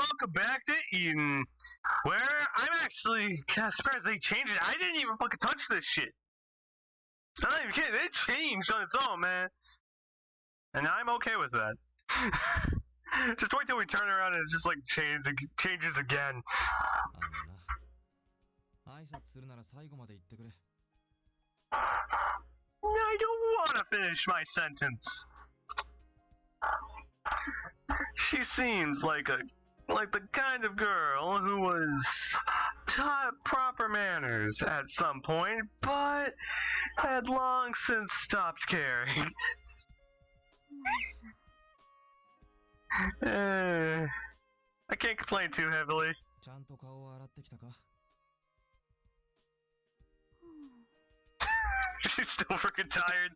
welcome back to Eden, where I'm actually kind of surprised they changed it. I didn't even fucking touch this shit. I'm not even kidding. It changed on its own, man. And I'm okay with that. Just wait till we turn around and it's just like changes again. I don't want to finish my sentence. She seems like the kind of girl who was taught proper manners at some point, but had long since stopped caring. I can't complain too heavily. She's still freaking tired.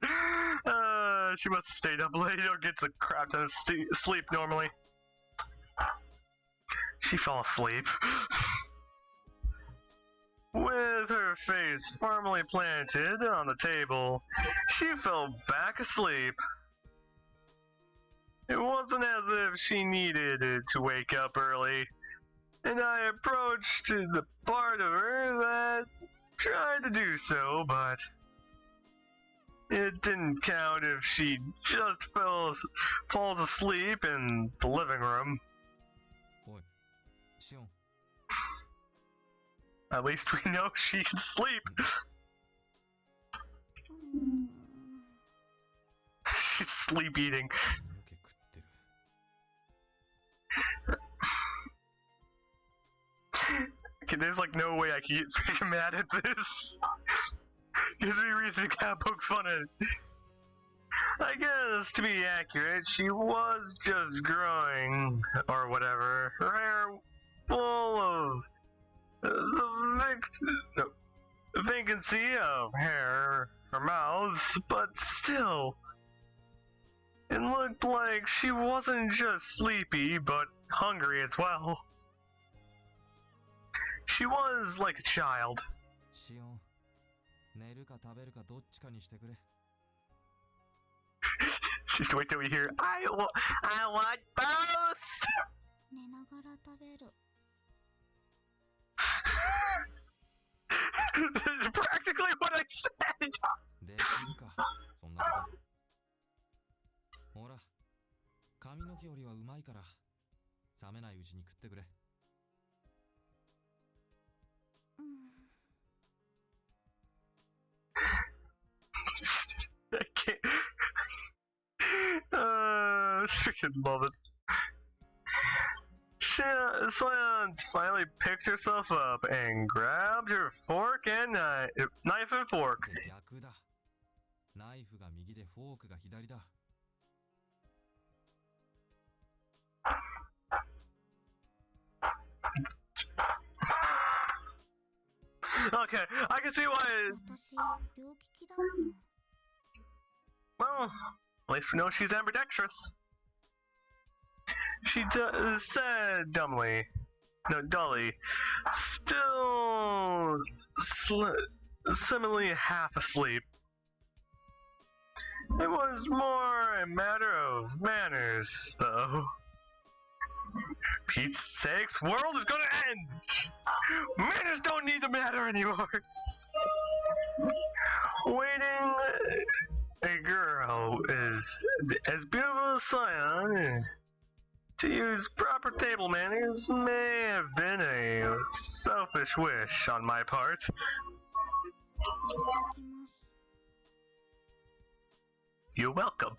She must have stayed up late or gets a crap ton of sleep normally. She fell asleep. With her face firmly planted on the table, she fell back asleep. It wasn't as if she needed to wake up early, and I approached the part of her that tried to do so, but it didn't count if she just falls asleep in the living room. At least we know she can sleep. She's sleep eating. Okay, there's like no way I can get freaking mad at this. Gives me reason to kind of poke fun at it. I guess, to be accurate, she was just growing, or whatever. Her hair full of the vacancy of hair, her mouth, but still, it looked like she wasn't just sleepy, but hungry as well. She was like a child. Just wait till we hear, I want both! Practically what I said! I can't. Freaking love it. Science finally picked herself up and grabbed her fork and knife and fork. Okay, I can see why. Well, at least we know she's ambidextrous. She said dully, still seemingly half asleep. It was more a matter of manners, though. Pete's sakes, world is gonna end! Manners don't need to matter anymore! Waiting a girl is as beautiful as Scion. To use proper table manners may have been a selfish wish on my part. You're welcome.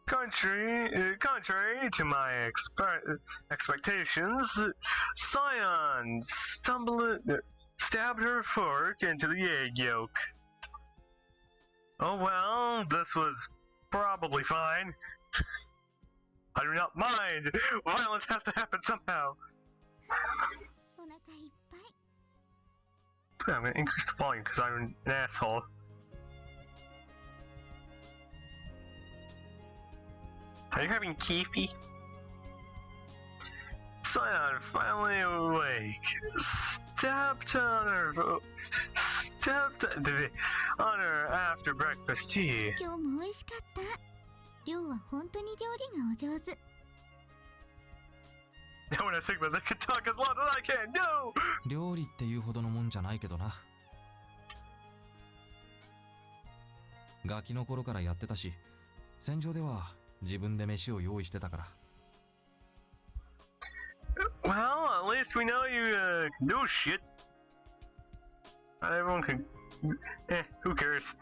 Contrary to my expectations, Scion stabbed her fork into the egg yolk. Oh well, this was probably fine. I do not mind. Violence has to happen somehow. I'm gonna increase the volume because I'm an asshole. Are you having Keefy? Scion finally awake. Stepped on her after breakfast tea. Now when I think about it, they can talk as loud as I can. No! 料理っていうほどのもんじゃないけどな。ガキの頃からやってたし、戦場では自分で飯を用意してたから。Well, at least we know you can do shit. Not everyone can. Who cares?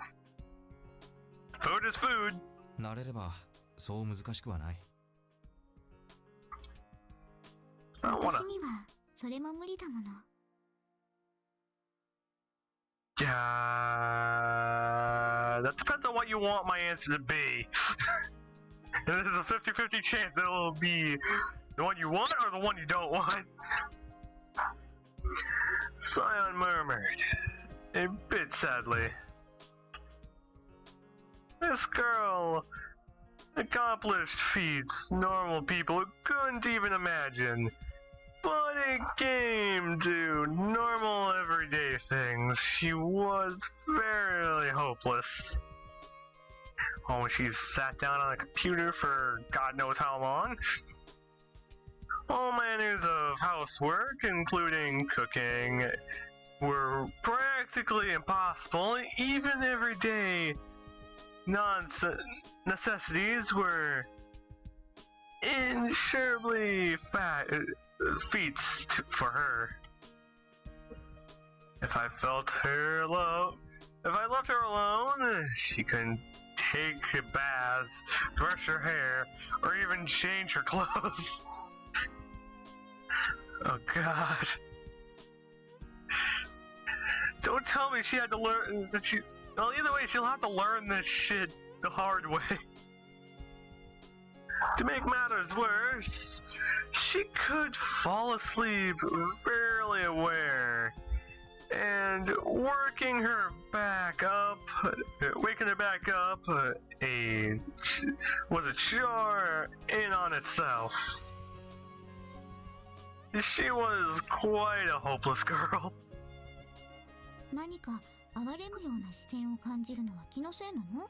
Food is food. 慣れればそう難しくはない。私にはそれも無理だもの。Yeah, that depends on what you want my answer to be. There's a 50-50 chance that it'll be the one you want or the one you don't want. Scion murmured, a bit sadly. This girl accomplished feats normal people couldn't even imagine. But it came to normal everyday things. She was fairly hopeless. Oh, she sat down on a computer for God knows how long. All manners of housework, including cooking, were practically impossible. Even everyday necessities were insurably feats for her. If I left her alone, she couldn't take a bath, brush her hair, or even change her clothes. Oh God. Don't tell me she had to learn that she... Well, either way, she'll have to learn this shit the hard way. To make matters worse, she could fall asleep barely aware, and waking her back up was a chore in on itself. She was quite a hopeless girl. 何か哀れむような視線を感じるのは気のせいなの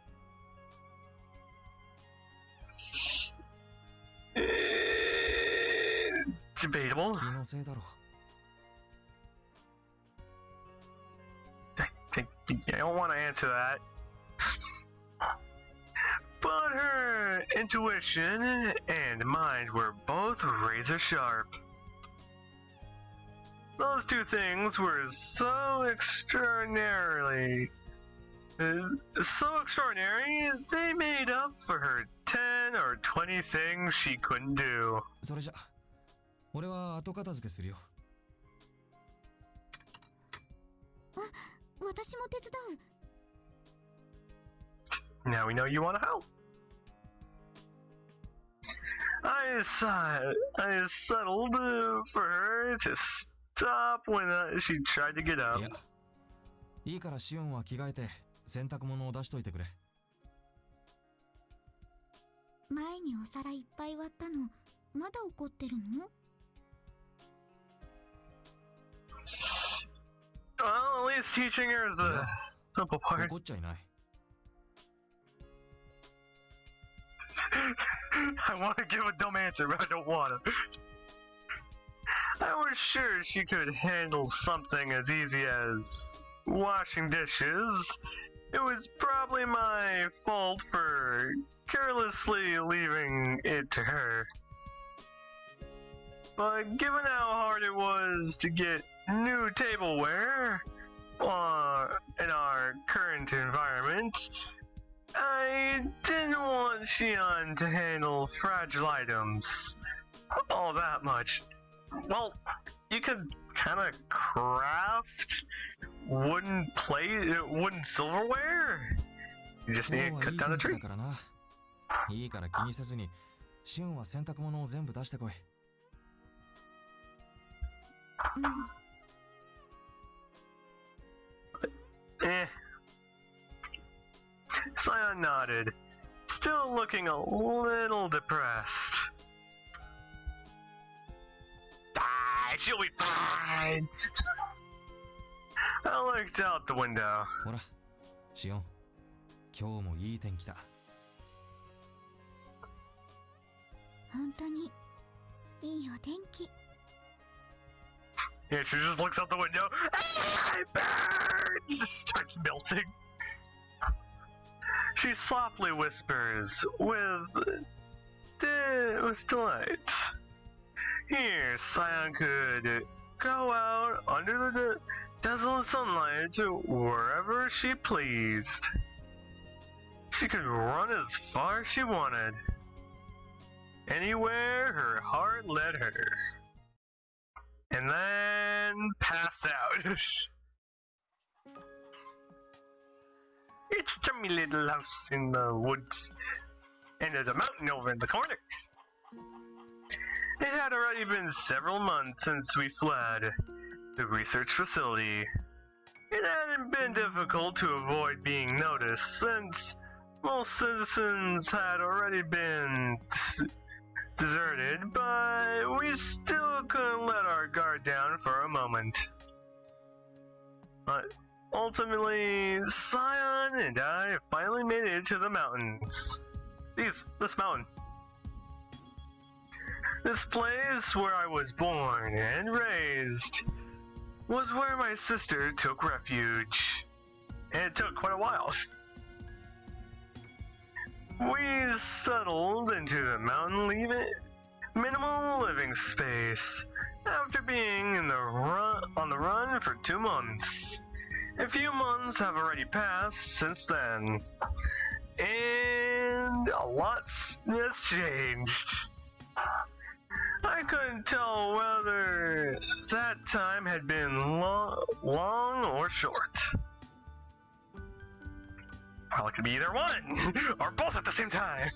？Debatable. 気のせいだろ。I don't want to answer that. But her intuition and mind were both razor sharp. Those two things were so extraordinary, they made up for her 10 or 20 things she couldn't do. それじゃ、俺は後片付けするよ。私も手伝う。Now we know you want to help. I settled for her to stop when she tried to get up. いや、いいからシオンは着替えて洗濯物を出しといてくれ。前にお皿いっぱい割ったの、まだ怒ってるの？Well, at least teaching her is the simple part. 怒っちゃいない。I want to give a dumb answer, but I don't want to. I was sure she could handle something as easy as washing dishes. It was probably my fault for carelessly leaving it to her. But given how hard it was to get new tableware in our current environment, I didn't want Shion to handle fragile items all that much. Well, you could kind of craft wooden silverware. You just need to cut down a tree. いいから気にせずに、シオンは洗濯物を全部出してこい。Scion nodded, still looking a little depressed. She'll be fine. I looked out the window. ほら、シオン、今日もいい天気だ。本当にいいお天気。 Yeah, she just looks out the window. Ah, it burns! Just starts melting. She softly whispers with delight. Here, Scion could go out under the desolate sunlight to wherever she pleased. She could run as far as she wanted. Anywhere her heart led her. And then pass out. It's a chummy little house in the woods. And there's a mountain over in the corner. It had already been several months since we fled the research facility. It hadn't been difficult to avoid being noticed since most citizens had already been deserted, but we still couldn't let our guard down for a moment. But ultimately, Scion and I finally made it to the mountains. This mountain. This place where I was born and raised was where my sister took refuge. And it took quite a while. We settled into the mountain, leaving minimal living space after being on the run for 2 months. A few months have already passed since then, and a lot has changed. I couldn't tell whether that time had been long or short. Well, it could be either one, or both at the same time.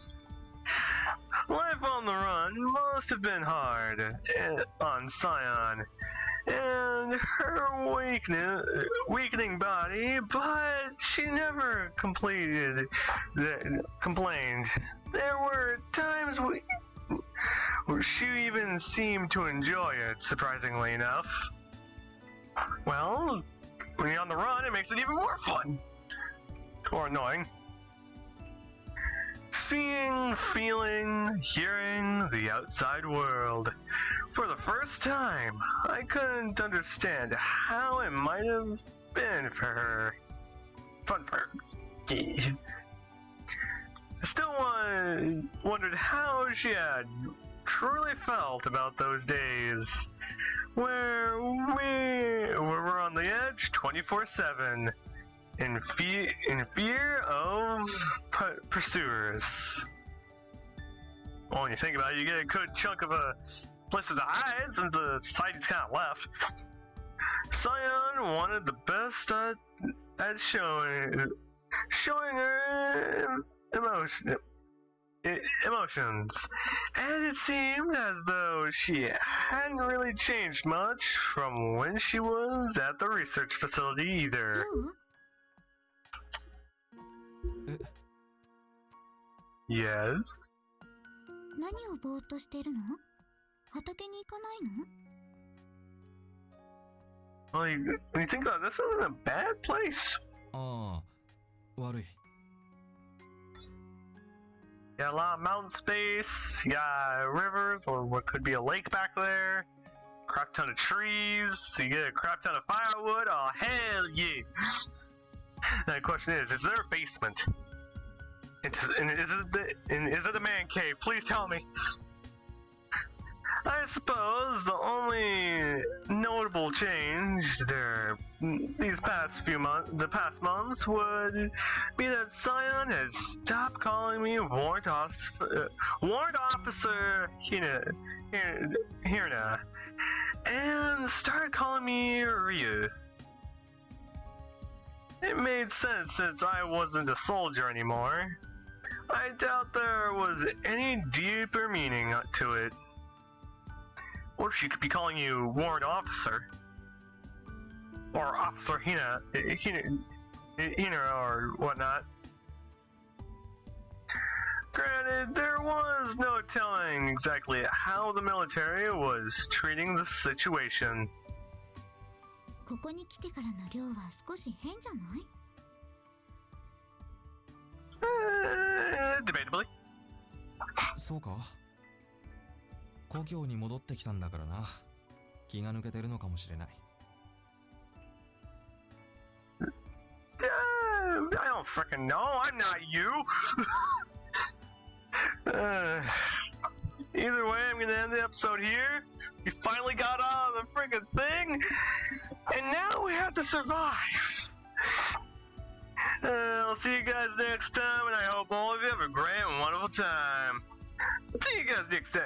Life on the run must have been hard on Scion and her weakening body, but she never complained. There were times where she even seemed to enjoy it, surprisingly enough. Well, when you're on the run, it makes it even more fun. Or annoying. Seeing, feeling, hearing the outside world. For the first time, I couldn't understand how it might have been for her. Fun for her. I still wondered how she had truly felt about those days where we were on the edge 24/7. In fear of pursuers. Well, when you think about it, you get a good chunk of places to hide since the society's kind of left. Scion wanted the best at showing her emotions, and it seemed as though she hadn't really changed much from when she was at the research facility either. Yes? 何をぼーっとしてるの？畑に行かないの？ Well, when you think about it, this isn't a bad place. ああ、悪い。 You got a lot of mountain space, you got rivers, or what could be a lake back there, crap ton of trees, you get a crap ton of firewood, oh hell yeah! Now the question is there a basement? And is it a man cave? Please tell me. I suppose the only notable change there the past months would be that Scion has stopped calling me Warrant Officer Hirna and started calling me Ryu. It made sense since I wasn't a soldier anymore. I doubt there was any deeper meaning to it. Or she could be calling you Warrant Officer. Or Officer Hina or whatnot. Granted, there was no telling exactly how the military was treating the situation. ここに来てからの量は少し変じゃない？ Debatably. そうか。故郷に戻ってきたんだからな。気が抜けてるのかもしれない。I don't freaking know. I'm not you. Either way, I'm gonna end the episode here. We finally got out of the freaking thing, and now we have to survive. I'll see you guys next time, and I hope all of you have a great and wonderful time. See you guys next time.